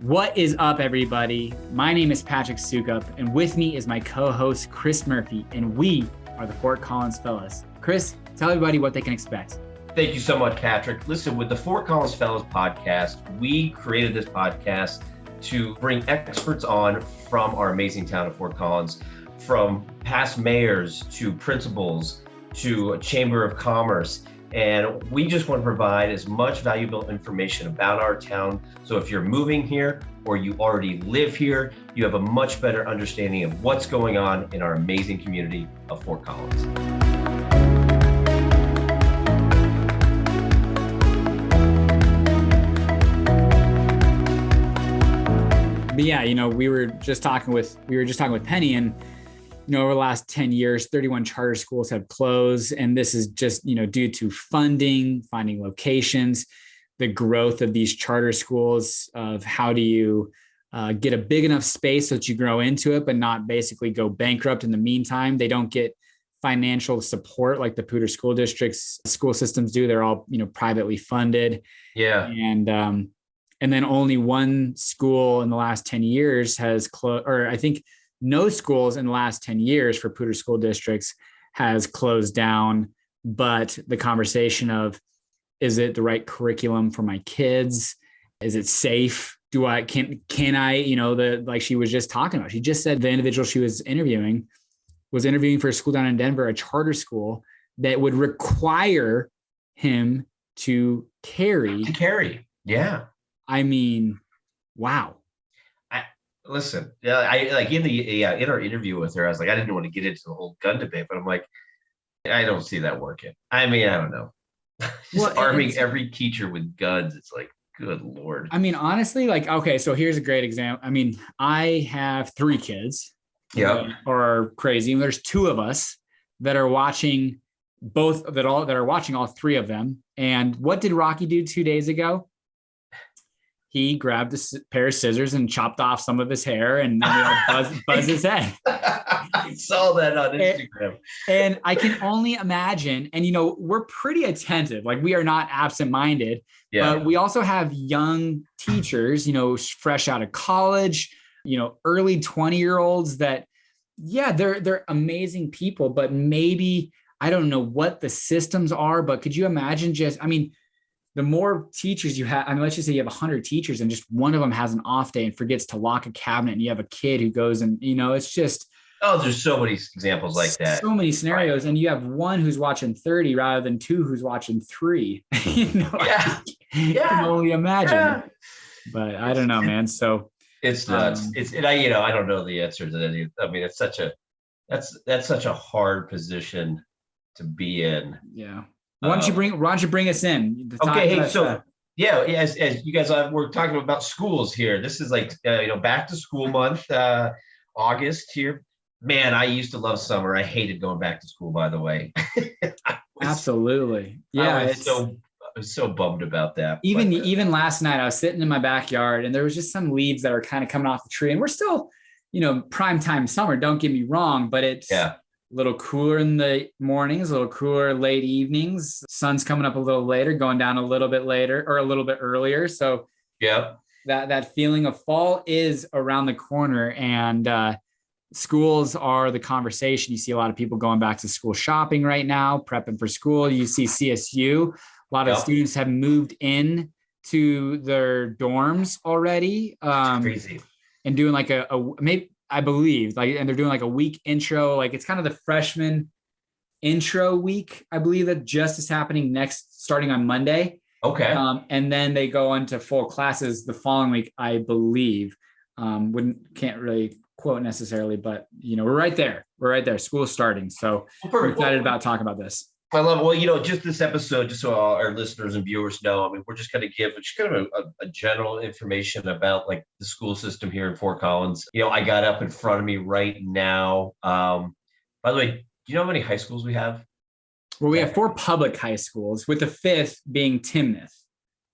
What is up, everybody? My name is Patrick Soukup, and with me is my co-host, Chris Murphy, and we are the Fort Collins Fellas. Chris, tell everybody what they can expect. Thank you so much, Patrick. Listen, with the Fort Collins Fellas podcast, we created this podcast to bring experts on from our amazing town of Fort Collins, from past mayors to principals to a Chamber of Commerce. And we just want to provide as much valuable information about our town. So if you're moving here or you already live here, you have a much better understanding of what's going on in our amazing community of Fort Collins. But yeah, we were just talking with Penny, and over the last 10 years, 31 charter schools have closed. And this is just, due to funding, finding locations, the growth of these charter schools, of how do you get a big enough space so that you grow into it, but not basically go bankrupt in the meantime. They don't get financial support like the Poudre School District's school systems do. They're all, privately funded. Yeah. And then only one school in the last 10 years has closed, or I think no schools in the last 10 years for Poudre School Districts has closed down. But the conversation of, is it the right curriculum for my kids? Is it safe? Can I, like she was just talking about, she just said the individual she was interviewing for a school down in Denver, a charter school that would require him to carry. Yeah. I mean, wow. Listen, I like in our interview with her, I was like, I didn't want to get into the whole gun debate, but I'm like, I don't see that working. I mean, I don't know. Just arming every teacher with guns. It's like, good Lord. I mean, honestly, okay, so here's a great example. I mean, I have 3 kids. Yeah. Are crazy. And there's 2 of us that are watching all 3 of them. And what did Rocky do 2 days ago? He grabbed a pair of scissors and chopped off some of his hair and buzz his head. I saw that on Instagram. And I can only imagine, and we're pretty attentive. Like, we are not absent-minded, but we also have young teachers, fresh out of college, early 20-year-olds that, they're amazing people, but maybe, I don't know what the systems are, but could you imagine the more teachers you have, let's just say you have 100 teachers and just one of them has an off day and forgets to lock a cabinet, and you have a kid who goes and, it's just. Oh, there's so many examples like that. So many scenarios. Right. And you have one who's watching 30 rather than 2 who's watching 3. Yeah. You can only imagine. Yeah. But I don't know, man. So it's nuts. I don't know the answer to that. I mean, it's that's such a hard position to be in. Yeah. Why don't you bring us in? Okay, hey, so as you guys we're talking about schools here. This is like back to school month, August here. Man, I used to love summer. I hated going back to school, by the way. Absolutely. Yeah, I was so bummed about that. Even last night, I was sitting in my backyard and there was just some leaves that are kind of coming off the tree, and we're still, prime time summer. Don't get me wrong, but it's a little cooler in the mornings, a little cooler late evenings. Sun's coming up a little later, going down a little bit later or a little bit earlier. So that feeling of fall is around the corner, and schools are the conversation. You see a lot of people going back to school shopping right now, prepping for school. You see CSU, a lot of students have moved in to their dorms already. Crazy. And doing like I believe, and they're doing like a week intro, like it's kind of the freshman intro week, I believe, that just is happening starting on Monday. Okay. And then they go into full classes the following week, I believe. Can't really quote necessarily, but we're right there. School is starting. So we're excited about talking about this. I love it. Well, just this episode, just so our listeners and viewers know, we're just going to give a general information about like the school system here in Fort Collins. I got up in front of me right now. By the way, do you know how many high schools we have? Well, we have 4 public high schools, with the 5th being Timnath.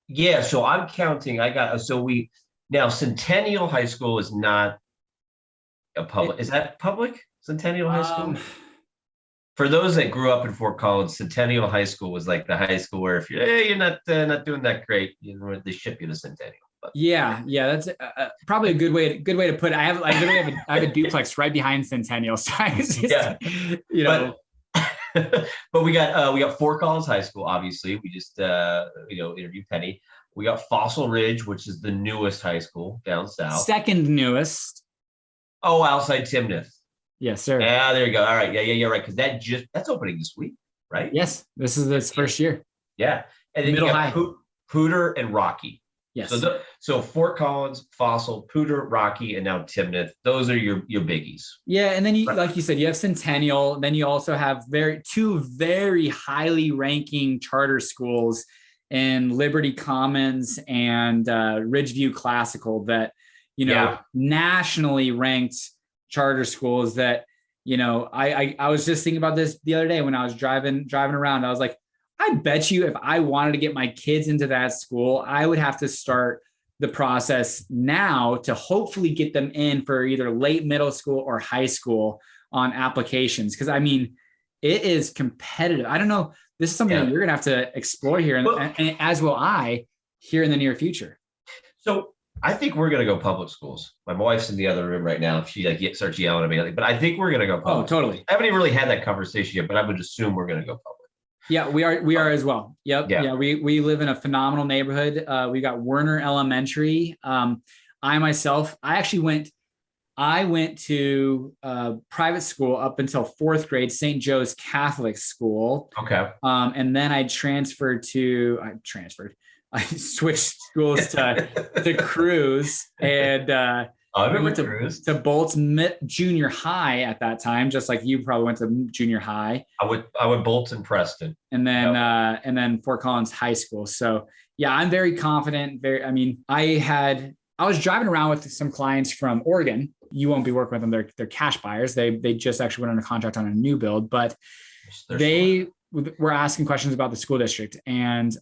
Yeah. So I'm counting. Now Centennial High School is not a public. Is that public? Centennial High School? For those that grew up in Fort Collins, Centennial High School was like the high school where if you're not doing that great, they ship you to Centennial. Yeah, that's probably a good way to put it. I literally have a duplex right behind Centennial, so But we got Fort Collins High School. Obviously, we just interviewed Penny. We got Fossil Ridge, which is the newest high school down south. Second newest. Oh, outside Timnath. Yes, sir. Yeah, there you go. All right. Yeah, right. Because that's opening this week, right? Yes, this is its first year. Yeah, and then Middle you got high. Pooter and Rocky. Yes. So Fort Collins, Fossil, Pooter, Rocky, and now Timnath. Those are your biggies. Yeah, and then like you said, you have Centennial. Then you also have two very highly ranking charter schools in Liberty Commons and Ridgeview Classical that nationally ranked charter schools that I was just thinking about this the other day when I was driving around. I was like, I bet you if I wanted to get my kids into that school, I would have to start the process now to hopefully get them in for either late middle school or high school on applications. Because I mean, it is competitive. I don't know. This is something that you're going to have to explore here, and as will I here in the near future. So I think we're going to go public schools. My wife's in the other room right now. She starts yelling at me, but I think we're going to go public. Oh, totally. Schools. I haven't even really had that conversation yet, but I would assume we're going to go public. Yeah, we are as well. Yep. Yeah. We live in a phenomenal neighborhood. We got Werner Elementary. I went to private school up until fourth grade, St. Joe's Catholic School. Okay. And then I switched schools to Cruz, and I went to Bolt's junior high at that time, just like you probably went to junior high. I went Bolt's and Preston, and then Fort Collins High School. So yeah, I'm very confident. I was driving around with some clients from Oregon. You won't be working with them; they're cash buyers. They just actually went on a contract on a new build, but they were asking questions about the school district, and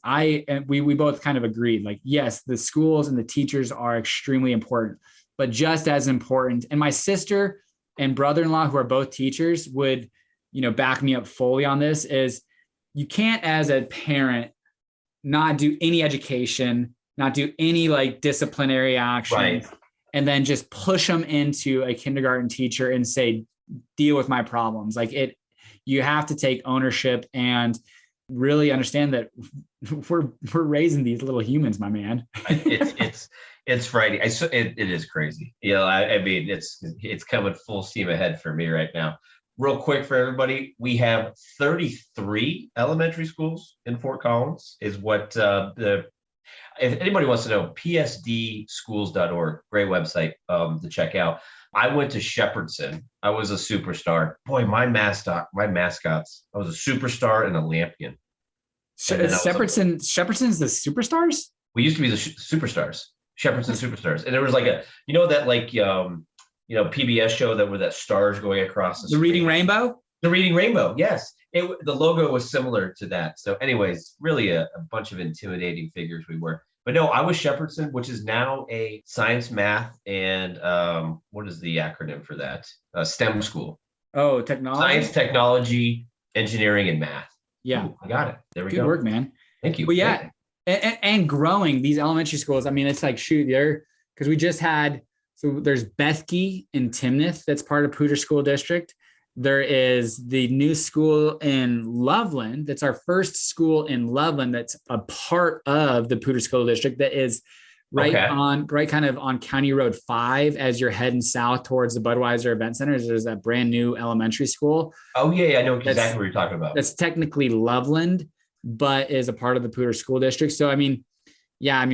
we both kind of agreed. Like, yes, the schools and the teachers are extremely important. But just as important, and my sister and brother-in-law, who are both teachers, would, back me up fully on this, is you can't, as a parent, not do any education, not do any like disciplinary action, right, and then just push them into a kindergarten teacher and say, deal with my problems. Like you have to take ownership and really understand that we're raising these little humans, my man. It's Friday. It is crazy. I mean, it's coming full steam ahead for me right now. Real quick for everybody, we have 33 elementary schools in Fort Collins. Is what if anybody wants to know, psdschools.org, great website to check out. I went to Shepherdson. I was a superstar. Boy, my mascots. I was a superstar and a Lampion. Shepherdson's the Superstars? We used to be the Superstars. Shepherdson Superstars. And there was like PBS show that were that stars going across the screen. Reading Rainbow? The Reading Rainbow, yes. The logo was similar to that. So anyways, really a bunch of intimidating figures we were. But no, I was Shepherdson, which is now a science, math, and what is the acronym for that? STEM school. Oh, technology? Science, technology, engineering, and math. Yeah. Ooh, I got it. There we go. Good work, man. Thank you. Well, yeah. And growing these elementary schools. I mean, it's like, because we just had, so there's Bethke in Timnath that's part of Pooter School District. There is the new school in Loveland. That's our first school in Loveland that's a part of the Pooter School District that is right kind of on County Road 5 as you're heading south towards the Budweiser Event Center. There's that brand new elementary school. Oh, yeah, I know exactly what you're talking about. That's technically Loveland, but is a part of the Pooter School District. So,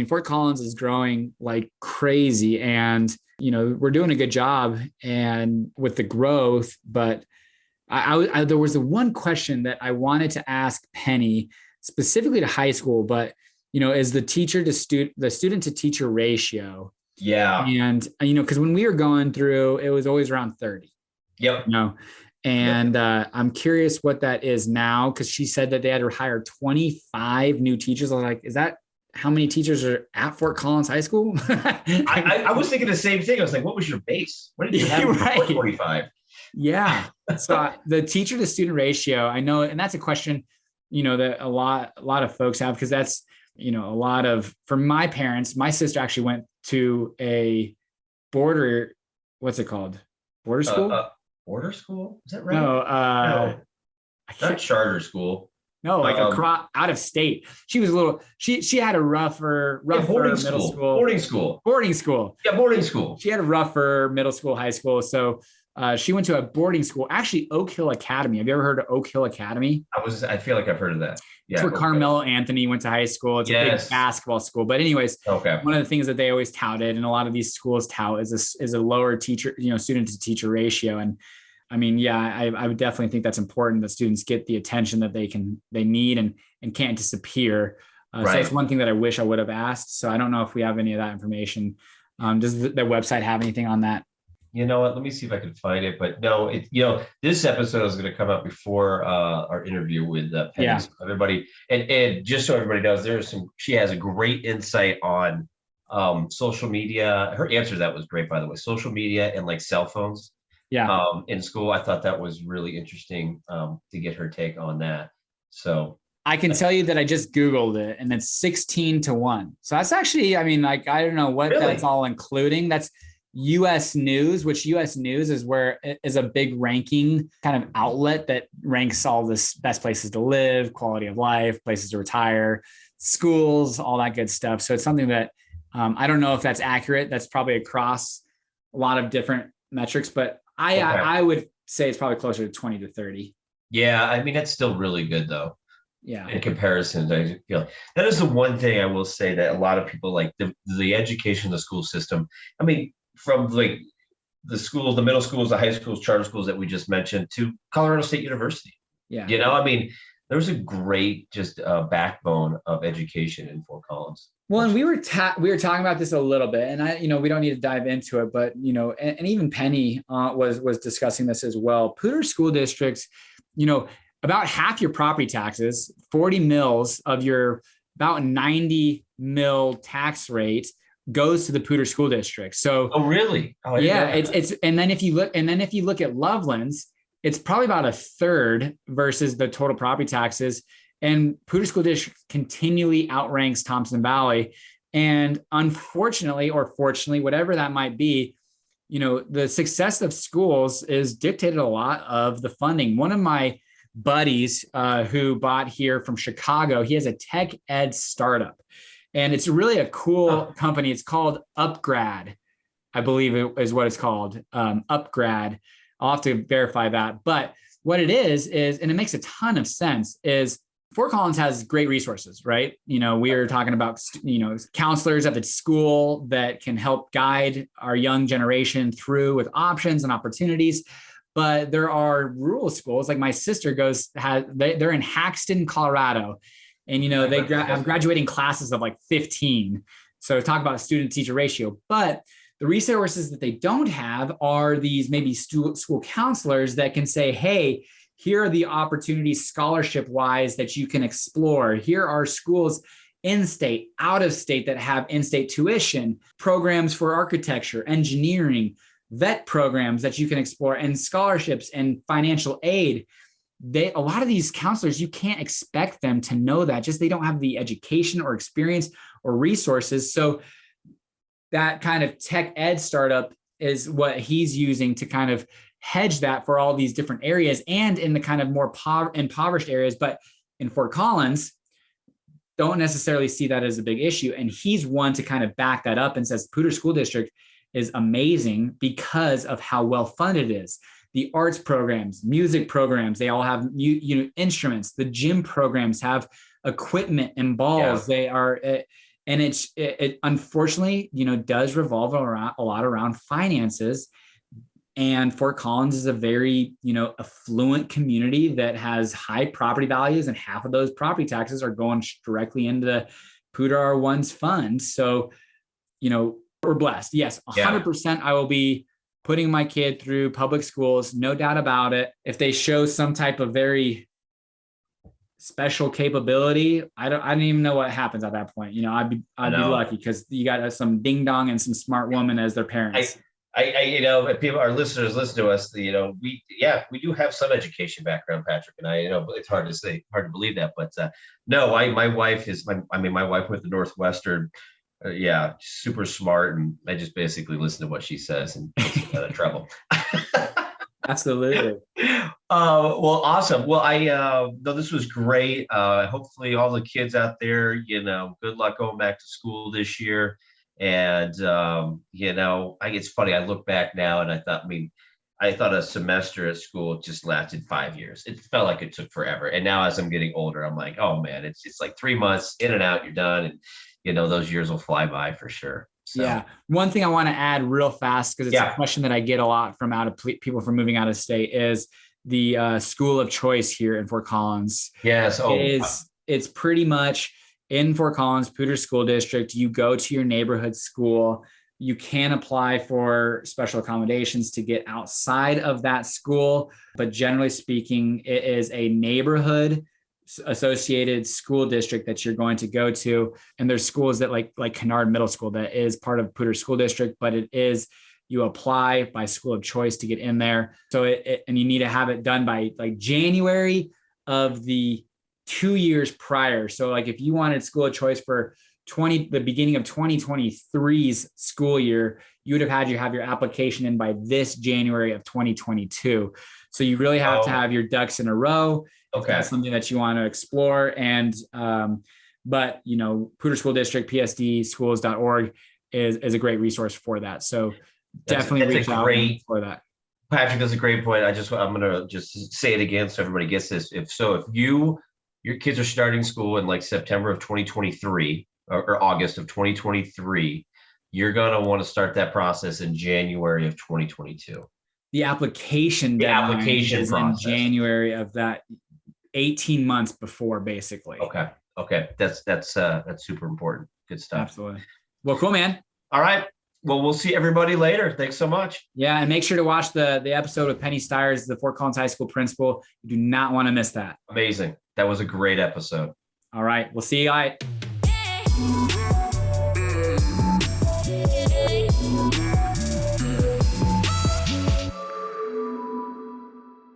Fort Collins is growing like crazy, and, we're doing a good job and with the growth, but there was the one question that I wanted to ask Penny specifically to high school, but, is the student to teacher ratio. Yeah. And, because when we were going through, it was always around 30. Yep. And I'm curious what that is now, because she said that they had to hire 25 new teachers. I was like, is that how many teachers are at Fort Collins High School? I was thinking the same thing. I was like, what was your base? What did you have for 45? Yeah. So the teacher to student ratio, I know, and that's a question, that a lot of folks have, because that's a lot of, for my parents, my sister actually went to a what's it called? Border school? Border school? Is that right? No, not charter school. No, like out of state. She was she had a rougher boarding middle school. Boarding school. Yeah, boarding school. She had a rougher middle school, high school. So she went to a boarding school, actually Oak Hill Academy. Have you ever heard of Oak Hill Academy? I feel like I've heard of that. Yeah, it's where Carmelo Anthony went to high school. It's a big basketball school. But anyways, one of the things that they always touted, and a lot of these schools tout, is a lower teacher, student to teacher ratio. And I mean, yeah, I would definitely think that's important that students get the attention that they need and can't disappear. So that's one thing that I wish I would have asked. So I don't know if we have any of that information. Does the website have anything on that? You know what? Let me see if I can find it. But no, this episode is going to come out before our interview with Penny. Yeah. So everybody, and just so everybody knows, she has a great insight on social media. Her answer to that was great, by the way. Social media and like cell phones. Yeah. In school, I thought that was really interesting to get her take on that. So I can tell you that I just Googled it, and it's 16-1. So that's actually, I mean, like, I don't know what that's all including. That's U.S. News, which U.S. News is a big ranking kind of outlet that ranks all the best places to live, quality of life, places to retire, schools, all that good stuff. So it's something that I don't know if that's accurate. That's probably across a lot of different metrics, but I would say it's probably closer to 20 to 30. Yeah, I mean, that's still really good though. Yeah. In comparison, I feel that is the one thing I will say that a lot of people like the education, the school system. I mean, from like the schools, the middle schools, the high schools, charter schools that we just mentioned to Colorado State University. Yeah. I mean, there's a great backbone of education in Fort Collins. Well, and we were talking about this a little bit, and we don't need to dive into it, but and even Penny was discussing this as well. Poudre school districts, about half your property taxes, 40 mils of your about 90 mil tax rate goes to the Poudre school district. So, oh really? Oh, yeah, it's and then if you look at Loveland's, it's probably about a third versus the total property taxes. And Poudre school district continually outranks Thompson Valley. And unfortunately, or fortunately, whatever that might be, the success of schools is dictated a lot of the funding. One of my buddies who bought here from Chicago, he has a tech ed startup. And it's really a cool company. It's called Upgrad, I believe it is what it's called, Upgrad. I'll have to verify that. But what it is, and it makes a ton of sense, is Fort Collins has great resources, right? We are talking about, counselors at the school that can help guide our young generation through with options and opportunities. But there are rural schools, like my sister they're in Haxton, Colorado. And, they have graduating classes of like 15. So talk about student teacher ratio. But the resources that they don't have are these maybe school counselors that can say, hey, here are the opportunities scholarship wise that you can explore. Here are schools in-state, out-of-state that have in-state tuition, programs for architecture, engineering, vet programs that you can explore, and scholarships and financial aid. A lot of these counselors, you can't expect them to know that. Just they don't have the education or experience or resources. So that kind of tech ed startup is what he's using to kind of hedge that for all these different areas and in the kind of more impoverished areas. But in Fort Collins, don't necessarily see that as a big issue. And he's one to kind of back that up and says Poudre School District is amazing because of how well funded it is. The arts programs, music programs, they all have instruments. The gym programs have equipment and balls. Yeah. They are, and it unfortunately, does revolve around a lot around finances. And Fort Collins is a very, affluent community that has high property values, and half of those property taxes are going directly into the Poudre R1's fund. So, we're blessed. Yes, 100%. I will be putting my kid through public schools, no doubt about it. If they show some type of very special capability, I don't even know what happens at that point. I'd be lucky because you got some ding dong and some smart woman as their parents. if people, our listeners listen to us, we do have some education background, Patrick and I, it's hard to believe that, but no, my wife my wife went to Northwestern, super smart, and I just basically listen to what she says and gets out of trouble. Absolutely. Well, awesome. Well, no, this was great. Hopefully all the kids out there, good luck going back to school this year. And, it's funny. I look back now and I thought a semester at school just lasted 5 years. It felt like it took forever. And now as I'm getting older, I'm like, oh man, it's like 3 months in and out, you're done. And, those years will fly by for sure. So. Yeah. One thing I want to add real fast, because it's a question that I get a lot from people from moving out of state, is the school of choice here in Fort Collins. Yes. It's pretty much in Fort Collins, Poudre School District. You go to your neighborhood school. You can apply for special accommodations to get outside of that school. But generally speaking, it is a neighborhood associated school district that you're going to go to. And there's schools that like Kennard Middle School that is part of Poudre School District, but you apply by school of choice to get in there. So and you need to have it done by like January of the 2 years prior. So like if you wanted school of choice for the beginning of 2023's school year, you would have had to have your application in by this January of 2022. So you really have to have your ducks in a row. Okay. That's something that you want to explore. And, but Poudre School District, PSD Schools.org is a great resource for that. So definitely reach out for that. Patrick, that's a great point. I'm going to just say it again so everybody gets this. If your kids are starting school in like September of 2023 or August of 2023, you're going to want to start that process in January of 2022. The application is process in January of that 18 months before, basically. Okay. That's super important. Good stuff. Absolutely. Well, cool, man. All right. Well, we'll see everybody later. Thanks so much. Yeah. And make sure to watch the episode with Penny Stiers, the Fort Collins High School principal. You do not want to miss that. Amazing. That was a great episode. All right. We'll see you.